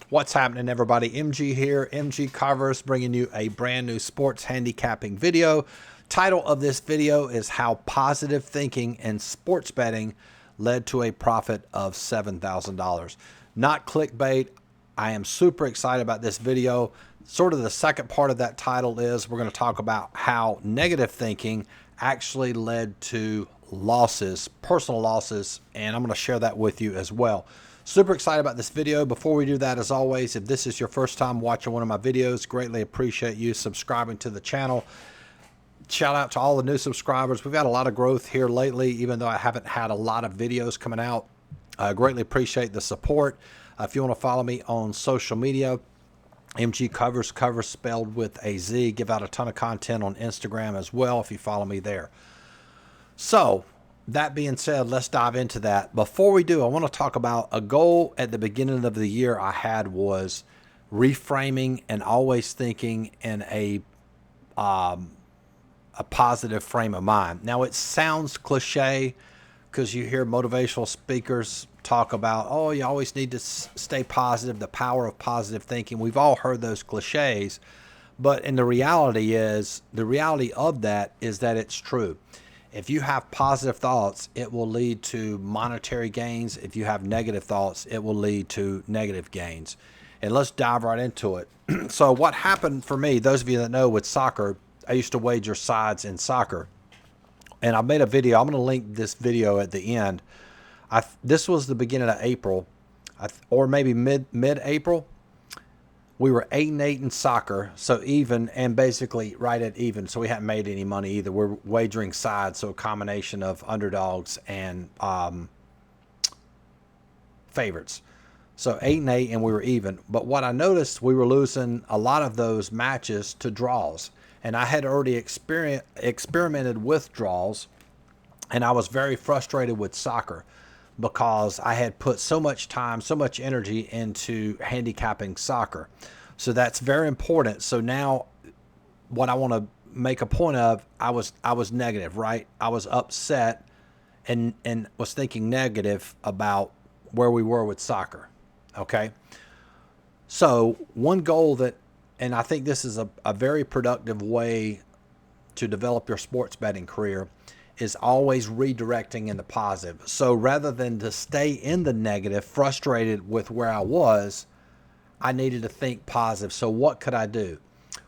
What's happening, everybody? MG here, MG Covers, bringing you a brand new sports handicapping video. Title of this video is How Positive Thinking in Sports Betting Led to a Profit of $7,000. Not clickbait. I am super excited about this video. Sort of the second part of that title is we're going to talk about how negative thinking actually led to losses, personal losses, and I'm going to share that with you as well. Super excited about this video. Before we do that, as always, if this is your first time watching one of my videos, greatly appreciate you subscribing to the channel. Shout out to all the new subscribers. We've had a lot of growth here lately, even though I haven't had a lot of videos coming out. Greatly appreciate the support. If you want to follow me on social media, MG Covers, Covers spelled with a Z. Give out a ton of content on Instagram as well if you follow me there. So, that being said, let's dive into that. Before we do, I want to talk about a goal at the beginning of the year I had was reframing and always thinking in a positive frame of mind. Now, it sounds cliche because you hear motivational speakers talk about, oh, you always need to stay positive, the power of positive thinking. We've all heard those cliches, but the reality of that is that it's true. If you have positive thoughts, it will lead to monetary gains. If you have negative thoughts, it will lead to negative gains. And let's dive right into it. So what happened for me, those of you that know with soccer, I used to wager sides in soccer. And I made a video. I'm going to link this video at the end. This was the beginning of April, or maybe mid-April. We were 8-8 in soccer, so even, and basically right at even. So we hadn't made any money either. We're wagering sides, so a combination of underdogs and favorites. So 8-8, and we were even. But what I noticed, we were losing a lot of those matches to draws, and I had already experimented with draws, and I was very frustrated with soccer because I had put so much time, so much energy into handicapping soccer. So that's very important. So now what I want to make a point of, I was negative, right? I was upset and was thinking negative about where we were with soccer. Okay. So one goal that, and I think this is a very productive way to develop your sports betting career, is always redirecting in the positive. So rather than to stay in the negative, frustrated with where I was, I needed to think positive. So what could I do?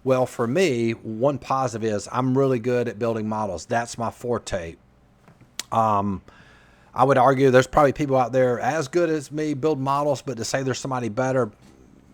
Well, for me, one positive is I'm really good at building models. That's my forte. I would argue there's probably people out there as good as me build models, but to say there's somebody better,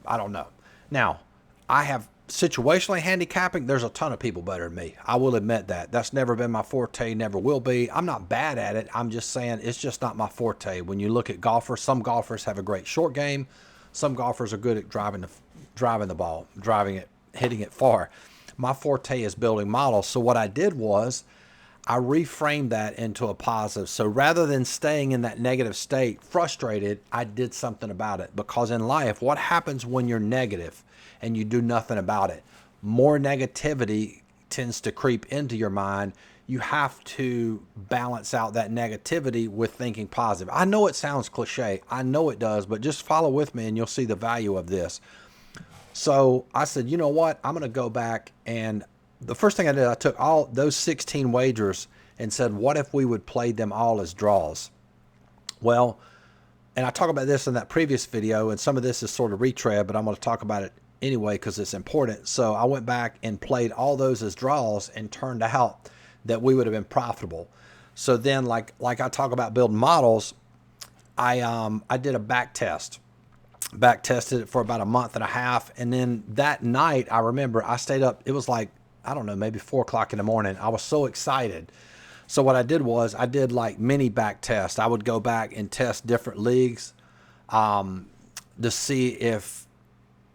I don't know. Now, I have situationally handicapping, there's a ton of people better than me. I will admit that. That's never been my forte, never will be. I'm not bad at it. I'm just saying it's just not my forte. When you look at golfers, some golfers have a great short game. Some golfers are good at driving the ball, hitting it far. My forte is building models. So what I did was I reframed that into a positive. So rather than staying in that negative state, frustrated, I did something about it. Because in life, what happens when you're negative and you do nothing about it? More negativity tends to creep into your mind. You have to balance out that negativity with thinking positive. I know it sounds cliche. I know it does, but just follow with me and you'll see the value of this. So I said, you know what? I'm going to go back, and the first thing I did, I took all those 16 wagers and said, what if we would play them all as draws? Well, and I talk about this in that previous video, and some of this is sort of retread, but I'm going to talk about it anyway because it's important. So I went back and played all those as draws, and turned out that we would have been profitable. So then, like I talk about building models, I did a back tested it for about a month and a half, and then that night I remember I stayed up. It was like, I don't know, maybe 4 o'clock in the morning. I was so excited. So what I did was I did like mini back tests. I would go back and test different leagues to see if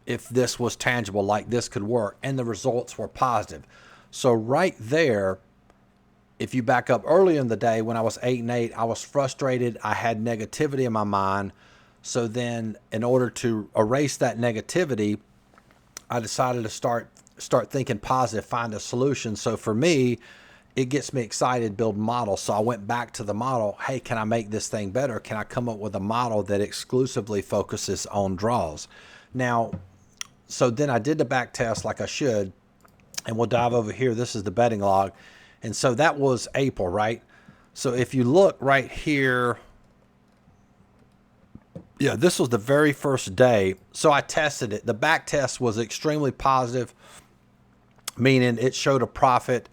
this was tangible, like this could work, and the results were positive. So right there, if you back up early in the day when I was 8-8, I was frustrated. I had negativity in my mind. So then in order to erase that negativity, I decided to start thinking positive, find a solution. So for me, it gets me excited building models. So I went back to the model. Hey, can I make this thing better? Can I come up with a model that exclusively focuses on draws? Now, so then I did the back test like I should, and we'll dive over here. This is the betting log. And so that was April, right? So if you look right here, yeah, this was the very first day. So I tested it. The back test was extremely positive, meaning it showed a profit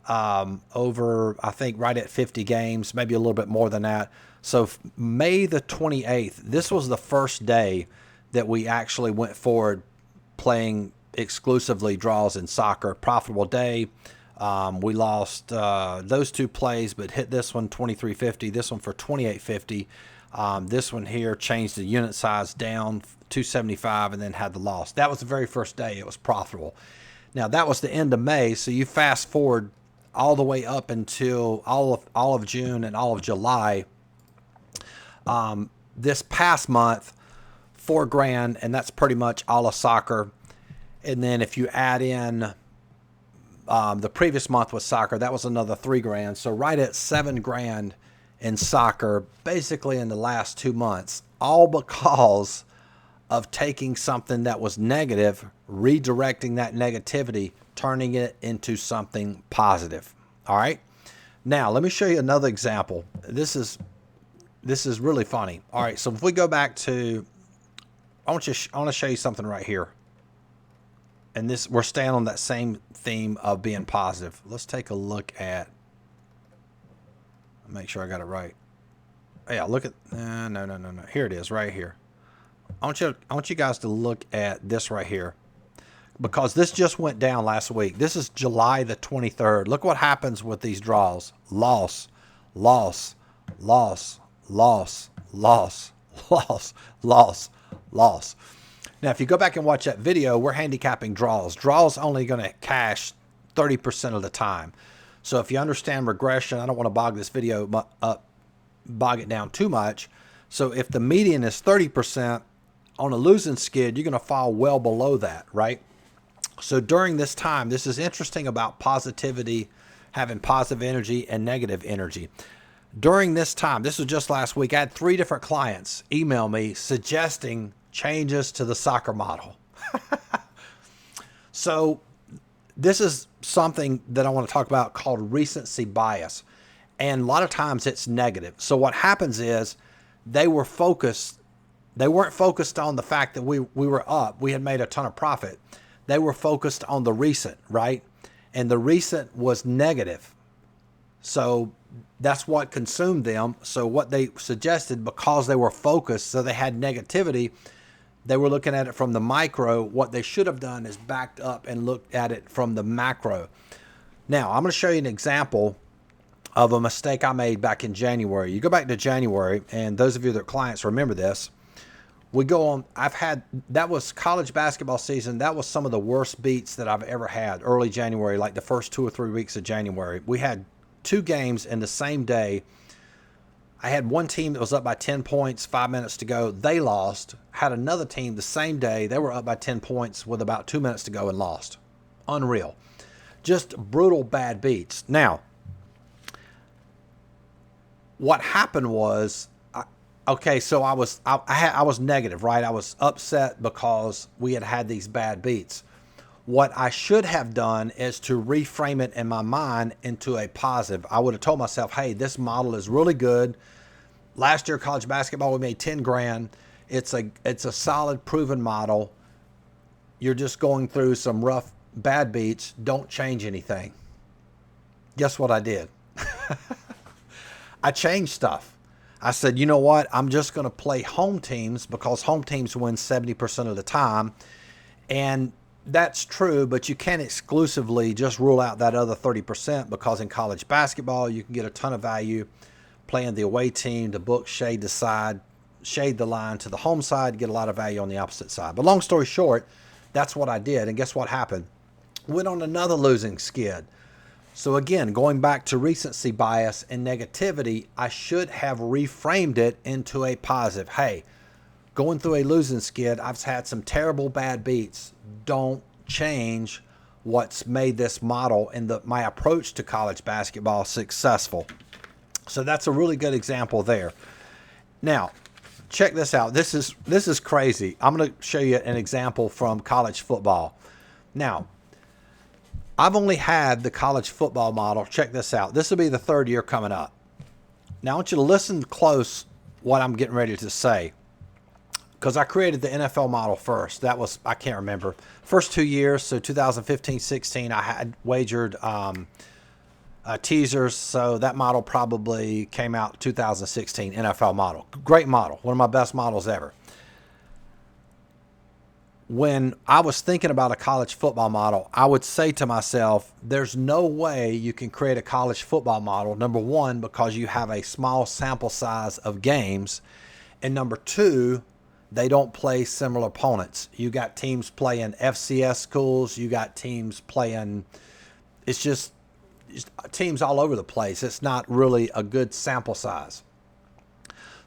over, I think, right at 50 games, maybe a little bit more than that. So May the 28th, this was the first day that we actually went forward playing exclusively draws in soccer. Profitable day. We lost those two plays, but hit this one 23.50, this one for 28.50. This one here changed the unit size down 275 and then had the loss. That was the very first day it was profitable. Now that was the end of May, so you fast forward all the way up until all of June and all of July. This past month, $4,000, and that's pretty much all of soccer. And then if you add in the previous month was soccer, that was another $3,000. So right at $7,000 in soccer, basically in the last 2 months, all because of taking something that was negative, redirecting that negativity, turning it into something positive. All right. Now let me show you another example. This is really funny. All right. So if we go back to, I want to show you something right here. And this, we're staying on that same theme of being positive. Let's take a look at, make sure I got it right. Yeah, look at, no. Here it is right here. I want you guys to look at this right here, because this just went down last week. This is July the 23rd. Look what happens with these draws. Loss, loss, loss, loss, loss, loss, loss, loss. Now, if you go back and watch that video, we're handicapping draws. Draws only going to cash 30% of the time. So if you understand regression, I don't want to bog this video up, bog it down too much. So if the median is 30% on a losing skid, you're going to fall well below that, right? So during this time, this is interesting about positivity, having positive energy and negative energy. During this time, this was just last week, I had 3 different clients email me suggesting changes to the soccer model. So this is something that I want to talk about called recency bias. And a lot of times it's negative. So what happens is they weren't focused on the fact that we were up. We had made a ton of profit. They were focused on the recent, right? And the recent was negative. So that's what consumed them. So what they suggested, because they were focused, so they had negativity, they were looking at it from the micro. What they should have done is backed up and looked at it from the macro. Now, I'm going to show you an example of a mistake I made back in January. You go back to January, and those of you that are clients remember this. We go on, that was college basketball season. That was some of the worst beats that I've ever had early January, like the first 2 or 3 weeks of January. We had 2 games in the same day. I had one team that was up by 10 points, 5 minutes to go. They lost. Had another team the same day. They were up by 10 points with about 2 minutes to go and lost. Unreal. Just brutal bad beats. Now, what happened was, so I was negative, right? I was upset because we had these bad beats. What I should have done is to reframe it in my mind into a positive. I would have told myself, hey, this model is really good. Last year, college basketball, we made $10,000. It's a solid, proven model. You're just going through some rough, bad beats. Don't change anything. Guess what I did? I changed stuff. I said, you know what? I'm just going to play home teams because home teams win 70% of the time. And that's true, but you can't exclusively just rule out that other 30%, because in college basketball, you can get a ton of value playing the away team, the book, shade the line to the home side, get a lot of value on the opposite side. But long story short, that's what I did. And guess what happened? Went on another losing skid. So again, going back to recency bias and negativity, I should have reframed it into a positive. Hey, going through a losing skid, I've had some terrible bad beats. Don't change what's made this model and my approach to college basketball successful. So that's a really good example there. Now, check this out. This is crazy. I'm going to show you an example from college football. Now, I've only had the college football model. Check this out. This will be the third year coming up. Now, I want you to listen close what I'm getting ready to say, because I created the NFL model first. That was, I can't remember, first 2 years. So 2015, 16, I had wagered teasers. So that model probably came out 2016, NFL model. Great model. One of my best models ever. When I was thinking about a college football model, I would say to myself, there's no way you can create a college football model. Number one, because you have a small sample size of games. And number two, they don't play similar opponents. You got teams playing FCS schools. You got teams playing, it's just teams all over the place. It's not really a good sample size.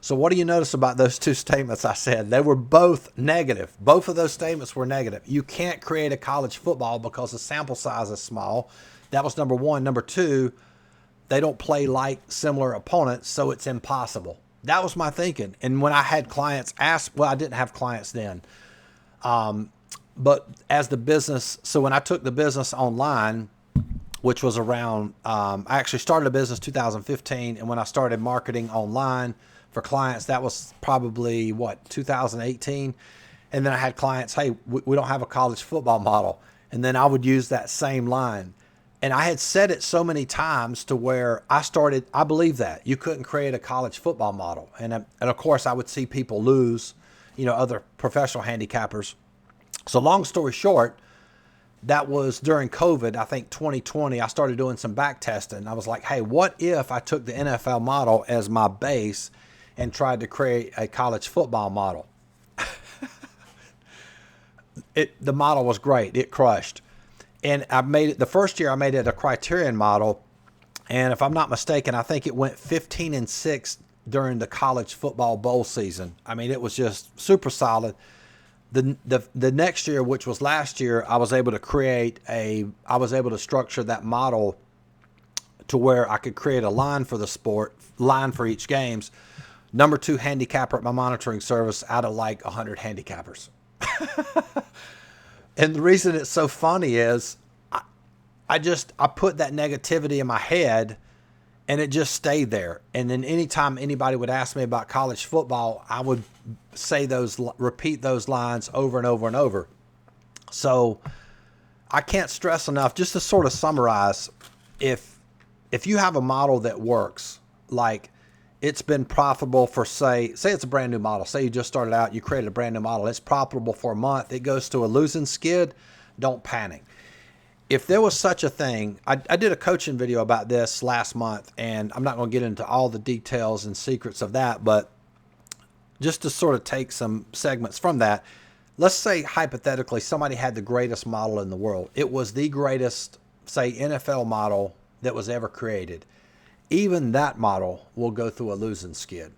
So what do you notice about those two statements I said? They were both negative. Both of those statements were negative. You can't create a college football because the sample size is small. That was number one. Number two, they don't play like similar opponents, so it's impossible. That was my thinking. And when I had clients ask, well, I didn't have clients then, but as the business, so when I took the business online, which was around, I actually started a business 2015, and when I started marketing online for clients, that was probably 2018. And then I had clients, hey, we don't have a college football model. And then I would use that same line. And I had said it so many times to where I believe that you couldn't create a college football model. And of course I would see people lose, other professional handicappers. So long story short, that was during COVID, I think 2020, I started doing some back testing. I was like, hey, what if I took the NFL model as my base and tried to create a college football model? The model was great. It crushed. And I made it, the first year I made it a criterion model. And if I'm not mistaken, I think it went 15-6 during the college football bowl season. I mean, it was just super solid. The next year, which was last year, I was able to structure that model to where I could create a line for the sport, line for each games. Number 2 handicapper at my monitoring service out of like 100 handicappers. And the reason it's so funny is I put that negativity in my head and it just stayed there. And then anytime anybody would ask me about college football, I would repeat those lines over and over and over. So I can't stress enough, just to sort of summarize, if you have a model that works, like it's been profitable for, say it's a brand new model. Say you just started out, you created a brand new model. It's profitable for a month. It goes to a losing skid. Don't panic. If there was such a thing, I did a coaching video about this last month, and I'm not going to get into all the details and secrets of that, but just to sort of take some segments from that, let's say hypothetically somebody had the greatest model in the world. It was the greatest, say, NFL model that was ever created. Even that model will go through a losing skid.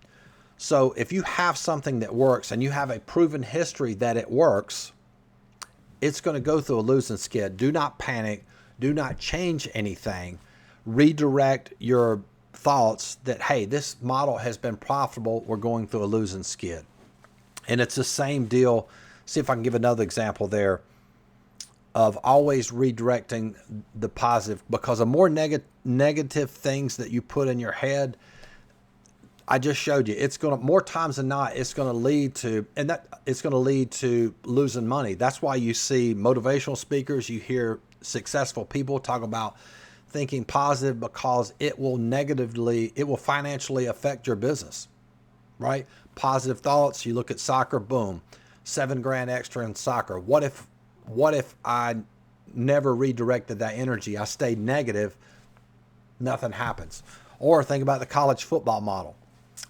So if you have something that works and you have a proven history that it works, it's going to go through a losing skid. Do not panic. Do not change anything. Redirect your thoughts that, hey, this model has been profitable. We're going through a losing skid. And it's the same deal. See if I can give another example there of always redirecting the positive, because the more negative things that you put in your head, I just showed you, it's going to, more times than not, it's going to lead to, it's going to lead to losing money. That's why you see motivational speakers, you hear successful people talk about thinking positive, because it will financially affect your business, right? Positive thoughts. You look at soccer, boom, $7,000 extra in soccer. What if I never redirected that energy? I stayed negative, nothing happens. Or think about the college football model.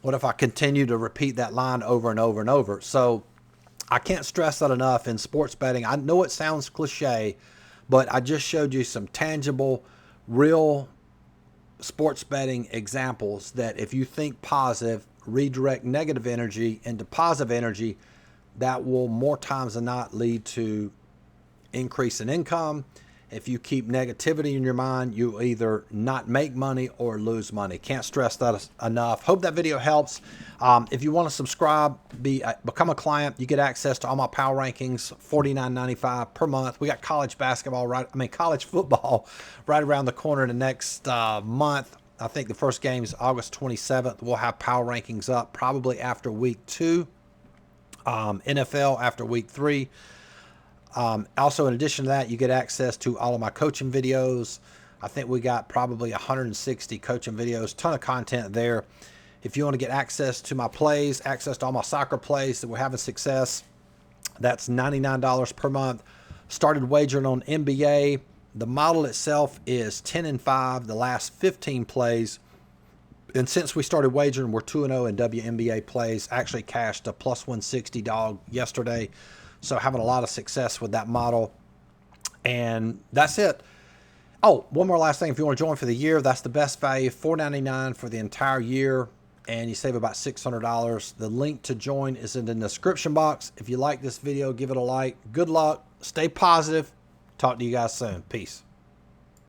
What if I continue to repeat that line over and over and over? So I can't stress that enough in sports betting. I know it sounds cliche, but I just showed you some tangible, real sports betting examples that if you think positive, redirect negative energy into positive energy, that will more times than not lead to increase in income, If you keep negativity in your mind, you either not make money or lose money. Can't stress that enough. Hope that video helps. If you want to subscribe, become a client, you get access to all my power rankings, $49.95 per month. We got college basketball, college football right around the corner in the next month. I think the first game is August 27th. We'll have power rankings up probably after week 2. NFL after week 3. Also, in addition to that, you get access to all of my coaching videos. I think we got probably 160 coaching videos, ton of content there. If you want to get access to my plays, access to all my soccer plays that we're having success, that's $99 per month. Started wagering on NBA. The model itself is 10-5, the last 15 plays. And since we started wagering, we're 2-0 in WNBA plays. Actually cashed a plus 160 dog yesterday. So having a lot of success with that model. And that's it. Oh, one more last thing. If you want to join for the year, that's the best value, $4.99 for the entire year. And you save about $600. The link to join is in the description box. If you like this video, give it a like. Good luck. Stay positive. Talk to you guys soon. Peace.